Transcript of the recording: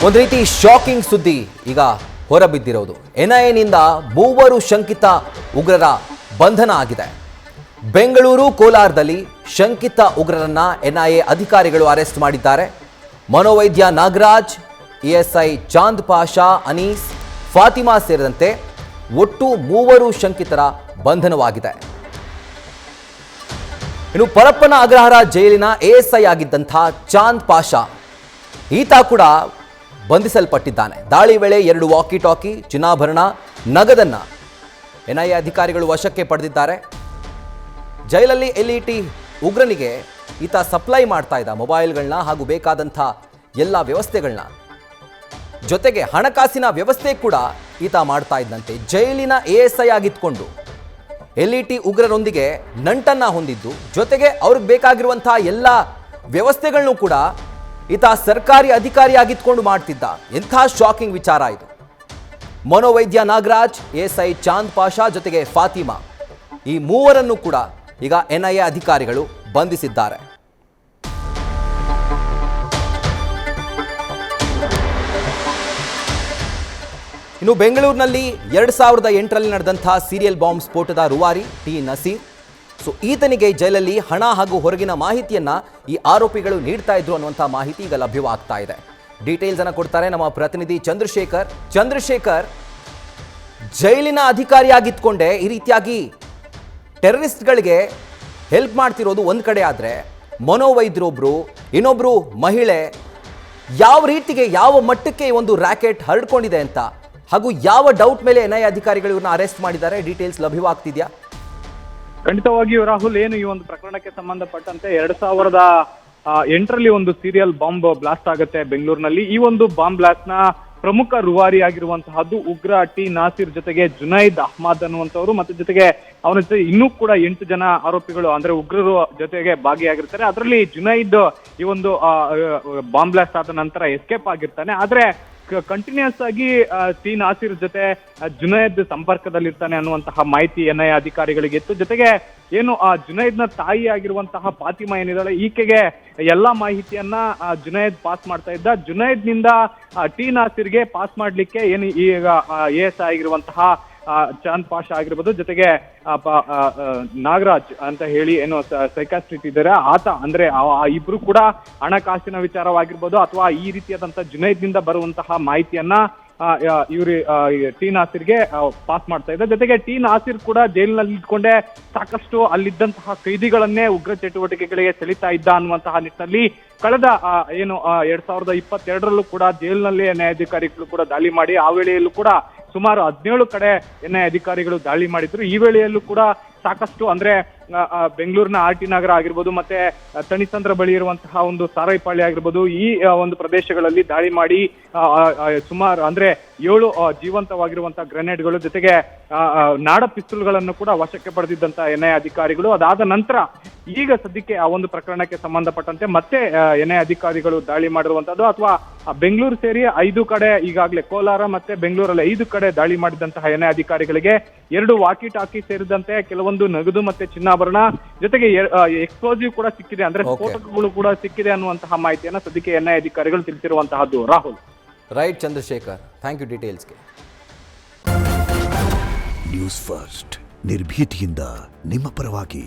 ಒಂದು ರೀತಿ ಶಾಕಿಂಗ್ ಸುದ್ದಿ ಈಗ ಹೊರಬಿದ್ದಿರೋದು. ಎನ್ಐಎನಿಂದ 3 ಶಂಕಿತ ಉಗ್ರರ ಬಂಧನ ಆಗಿದೆ. ಬೆಂಗಳೂರು ಕೋಲಾರದಲ್ಲಿ ಶಂಕಿತ ಉಗ್ರರನ್ನ ಎನ್ಐಎ ಅಧಿಕಾರಿಗಳು ಅರೆಸ್ಟ್ ಮಾಡಿದ್ದಾರೆ. ಮನೋವೈದ್ಯ ನಾಗರಾಜ್, ಎಎಸ್ಐ ಚಾಂದ್ ಪಾಷಾ, ಅನೀಸ್, ಫಾತಿಮಾ ಸೇರಿದಂತೆ ಒಟ್ಟು 3 ಶಂಕಿತರ ಬಂಧನವಾಗಿದೆ. ಇನ್ನು ಪರಪ್ಪನ ಅಗ್ರಹಾರ ಜೈಲಿನ ಎಎಸ್ಐ ಆಗಿದ್ದಂಥ ಚಾಂದ್ ಪಾಷಾ ಈತ ಕೂಡ ಬಂಧಿಸಲ್ಪಟ್ಟಿದ್ದಾನೆ. ದಾಳಿ ವೇಳೆ 2 ವಾಕಿ ಟಾಕಿ, ಚಿನ್ನಾಭರಣ, ನಗದನ್ನ ಎನ್ಐಎ ಅಧಿಕಾರಿಗಳು ವಶಕ್ಕೆ ಪಡೆದಿದ್ದಾರೆ. ಜೈಲಲ್ಲಿ ಎಲ್ಇಟಿ ಉಗ್ರನಿಗೆ ಈತ ಸಪ್ಲೈ ಮಾಡ್ತಾ ಇದ್ದ ಮೊಬೈಲ್ಗಳನ್ನ ಹಾಗೂ ಬೇಕಾದಂಥ ಎಲ್ಲ ವ್ಯವಸ್ಥೆಗಳನ್ನ, ಜೊತೆಗೆ ಹಣಕಾಸಿನ ವ್ಯವಸ್ಥೆ ಕೂಡ ಈತ ಮಾಡ್ತಾ ಇದ್ದಂತೆ. ಜೈಲಿನ ಎಎಸ್ಐ ಆಗಿದ್ಕೊಂಡು ಎಲ್ಇಟಿ ಉಗ್ರರೊಂದಿಗೆ ನಂಟನ್ನ ಹೊಂದಿದ್ದು, ಜೊತೆಗೆ ಅವ್ರಿಗೆ ಬೇಕಾಗಿರುವಂಥ ಎಲ್ಲ ವ್ಯವಸ್ಥೆಗಳನ್ನು ಕೂಡ ಈತ ಸರ್ಕಾರಿ ಅಧಿಕಾರಿಯಾಗಿದ್ಕೊಂಡು ಮಾಡ್ತಿದ್ದ. ಎಂಥ ಶಾಕಿಂಗ್ ವಿಚಾರ ಇದು. ಮನೋವೈದ್ಯ ನಾಗರಾಜ್, ಎಎಸ್ಐ ಚಾಂದ್ ಪಾಷಾ ಜೊತೆಗೆ ಫಾತಿಮಾ, ಈ 3ರನ್ನು ಕೂಡ ಈಗ ಎನ್ಐಎ ಅಧಿಕಾರಿಗಳು ಬಂಧಿಸಿದ್ದಾರೆ. ಇನ್ನು ಬೆಂಗಳೂರಿನಲ್ಲಿ 2008ರಲ್ಲಿ ನಡೆದಂಥ ಸೀರಿಯಲ್ ಬಾಂಬ್ ಸ್ಫೋಟದ ರೂವಾರಿ ಟಿ ನಸೀರ್, ಈತನಿಗೆ ಜೈಲಲ್ಲಿ ಹಣ ಹಾಗೂ ಹೊರಗಿನ ಮಾಹಿತಿಯನ್ನ ಈ ಆರೋಪಿಗಳು ನೀಡ್ತಾ ಇದ್ರು ಅನ್ನುವಂಥ ಮಾಹಿತಿ ಈಗ ಲಭ್ಯವಾಗ್ತಾ ಇದೆ. ಡೀಟೇಲ್ಸ್ ಅನ್ನು ಕೊಡ್ತಾರೆ ನಮ್ಮ ಪ್ರತಿನಿಧಿ ಚಂದ್ರಶೇಖರ್. ಜೈಲಿನ ಅಧಿಕಾರಿಯಾಗಿದ್ಕೊಂಡೆ ಈ ರೀತಿಯಾಗಿ ಟೆರರಿಸ್ಟ್ಗಳಿಗೆ ಹೆಲ್ಪ್ ಮಾಡ್ತಿರೋದು ಒಂದು ಕಡೆ ಆದರೆ, ಮನೋವೈದ್ಯರೊಬ್ರು, ಇನ್ನೊಬ್ರು ಮಹಿಳೆ, ಯಾವ ರೀತಿಗೆ, ಯಾವ ಮಟ್ಟಕ್ಕೆ ಒಂದು ರ್ಯಾಕೆಟ್ ಹರಡ್ಕೊಂಡಿದೆ ಅಂತ, ಹಾಗೂ ಯಾವ ಡೌಟ್ ಮೇಲೆ ಎನ್ಐಎ ಅಧಿಕಾರಿಗಳು ಇವ್ರನ್ನ ಅರೆಸ್ಟ್ ಮಾಡಿದ್ದಾರೆ, ಡೀಟೇಲ್ಸ್ ಲಭ್ಯವಾಗ್ತಿದ್ಯಾ? ಖಂಡಿತವಾಗಿಯೂ ರಾಹುಲ್, ಏನು ಈ ಒಂದು ಪ್ರಕರಣಕ್ಕೆ ಸಂಬಂಧಪಟ್ಟಂತೆ 2008ರಲ್ಲಿ ಒಂದು ಸೀರಿಯಲ್ ಬಾಂಬ್ ಬ್ಲಾಸ್ಟ್ ಆಗುತ್ತೆ ಬೆಂಗಳೂರಿನಲ್ಲಿ. ಈ ಒಂದು ಬಾಂಬ್ ಬ್ಲಾಸ್ಟ್ ನ ಪ್ರಮುಖ ರೂವಾರಿ ಆಗಿರುವಂತಹದ್ದು ಉಗ್ರ ಟಿ ನಾಸಿರ್ ಜೊತೆಗೆ ಜುನೈದ್ ಅಹ್ಮದ್ ಅನ್ನುವಂಥವ್ರು, ಮತ್ತೆ ಜೊತೆಗೆ ಅವನ ಜೊತೆ ಇನ್ನೂ ಕೂಡ 8 ಜನ ಆರೋಪಿಗಳು ಅಂದ್ರೆ ಉಗ್ರರು ಜೊತೆಗೆ ಭಾಗಿಯಾಗಿರ್ತಾರೆ. ಅದರಲ್ಲಿ ಜುನೈದ್ ಈ ಒಂದು ಬಾಂಬ್ ಬ್ಲಾಸ್ಟ್ ಆದ ನಂತರ ಎಸ್ಕೇಪ್ ಆಗಿರ್ತಾನೆ. ಆದ್ರೆ ಕಂಟಿನ್ಯೂಸ್ ಆಗಿ ಟಿ ನಾಸಿರ್ ಜೊತೆ ಜುನೈದ್ ಸಂಪರ್ಕದಲ್ಲಿರ್ತಾನೆ ಅನ್ನುವಂತಹ ಮಾಹಿತಿ ಎನ್ಐಎ ಅಧಿಕಾರಿಗಳಿಗೆ ಇತ್ತು. ಜೊತೆಗೆ ಏನು ಜುನೈದ್ನ ತಾಯಿ ಆಗಿರುವಂತಹ ಫಾತಿಮಾ ಏನಿದ್ದಾಳೆ, ಈಕೆಗೆ ಎಲ್ಲಾ ಮಾಹಿತಿಯನ್ನ ಜುನೈದ್ ಪಾಸ್ ಮಾಡ್ತಾ ಇದ್ದ. ಜುನೈದ್ನಿಂದ ಟಿ ನಾಸಿರ್ಗೆ ಪಾಸ್ ಮಾಡ್ಲಿಕ್ಕೆ ಏನು ಈಗ ಎಎಸ್ಐ ಆಗಿರುವಂತಹ ಚಾಂದ್ ಪಾಷಾ ಆಗಿರ್ಬೋದು, ಜೊತೆಗೆ ನಾಗರಾಜ್ ಅಂತ ಹೇಳಿ ಏನು ಸೈಕಾಸ್ಟ್ರಿಸ್ಟ್ ಇದ್ದಾರೆ, ಆತ ಅಂದ್ರೆ ಇಬ್ರು ಕೂಡ ಹಣಕಾಸಿನ ವಿಚಾರವಾಗಿರ್ಬೋದು ಅಥವಾ ಈ ರೀತಿಯಾದಂತ ಜುನೈದ್ನಿಂದ ಬರುವಂತಹ ಮಾಹಿತಿಯನ್ನ ಇವ್ರು ಟಿ ನಾಸಿರ್ಗೆ ಪಾಸ್ ಮಾಡ್ತಾ ಇದ್ದ. ಜೊತೆಗೆ ಟಿ ನಾಸಿರ್ ಕೂಡ ಜೈಲಿನಲ್ಲಿ ಇಟ್ಕೊಂಡೆ ಸಾಕಷ್ಟು ಅಲ್ಲಿದ್ದಂತಹ ಕೈದಿಗಳನ್ನೇ ಉಗ್ರ ಚಟುವಟಿಕೆಗಳಿಗೆ ಸೆಳೀತಾ ಇದ್ದ ಅನ್ನುವಂತಹ ನಿಟ್ಟಿನಲ್ಲಿ ಕಳೆದ ಏನು 2022ರಲ್ಲೂ ಕೂಡ ಜೈಲಿನಲ್ಲಿ ನ್ಯಾಯಾಧಿಕಾರಿಗಳು ಕೂಡ ದಾಳಿ ಮಾಡಿ, ಆ ವೇಳೆಯಲ್ಲೂ ಕೂಡ ಸುಮಾರು 17 ಕಡೆ ಎನ್ಐಎ ಅಧಿಕಾರಿಗಳು ದಾಳಿ ಮಾಡಿದ್ರು. ಈ ವೇಳೆಯಲ್ಲೂ ಕೂಡ ಸಾಕಷ್ಟು ಅಂದ್ರೆ ಬೆಂಗಳೂರಿನ ಆರ್ಟಿ ನಗರ ಆಗಿರ್ಬೋದು, ಮತ್ತೆ ತಣಿಸಂದ್ರ ಬಳಿ ಇರುವಂತಹ ಒಂದು ಸಾರೈಪಾಳ್ಯ ಆಗಿರ್ಬೋದು, ಈ ಒಂದು ಪ್ರದೇಶಗಳಲ್ಲಿ ದಾಳಿ ಮಾಡಿ ಸುಮಾರು ಅಂದ್ರೆ 7 ಜೀವಂತವಾಗಿರುವಂತಹ ಗ್ರೆನೇಡ್ಗಳು ಜೊತೆಗೆ ನಾಡ ಪಿಸ್ತೂಲ್ಗಳನ್ನು ಕೂಡ ವಶಕ್ಕೆ ಪಡೆದಿದ್ದಂತ ಎನ್ಐಎ ಅಧಿಕಾರಿಗಳು. ಅದಾದ ನಂತರ ಈಗ ಸದ್ಯಕ್ಕೆ ಆ ಒಂದು ಪ್ರಕರಣಕ್ಕೆ ಸಂಬಂಧಪಟ್ಟಂತೆ ಮತ್ತೆ ಎನ್ಐಎ ಅಧಿಕಾರಿಗಳು ದಾಳಿ ಮಾಡಿರುವಂತದ್ದು, ಅಥವಾ ಬೆಂಗಳೂರು ಸೇರಿ 5 ಕಡೆ, ಈಗಾಗಲೇ ಕೋಲಾರ ಮತ್ತೆ ಬೆಂಗಳೂರಲ್ಲಿ 5 ಕಡೆ ದಾಳಿ ಮಾಡಿದಂತಹ ಎನ್ಐಎ ಅಧಿಕಾರಿಗಳಿಗೆ 2 ವಾಕಿ ಟಾಕಿ ಸೇರಿದಂತೆ ಕೆಲವೊಂದು ನಗದು ಮತ್ತೆ ಚಿನ್ನಾಭರಣ ಜೊತೆಗೆ ಎಕ್ಸ್ಪ್ಲೋಸಿವ್ ಕೂಡ ಸಿಕ್ಕಿದೆ, ಅಂದ್ರೆ ಸ್ಫೋಟಕಗಳು ಕೂಡ ಸಿಕ್ಕಿದೆ ಅನ್ನುವಂತಹ ಮಾಹಿತಿಯನ್ನ ಸದ್ಯಕ್ಕೆ ಎನ್ಐಎ ಅಧಿಕಾರಿಗಳು ತಿಳಿಸಿರುವಂತಹದ್ದು. Rahul. Right Chandrashekar, thank you ಡೀಟೇಲ್ಸ್ಗೆ. ನ್ಯೂಸ್ ಫಸ್ಟ್, ನಿರ್ಭೀತಿಯಿಂದ ನಿಮ್ಮ ಪರವಾಗಿ.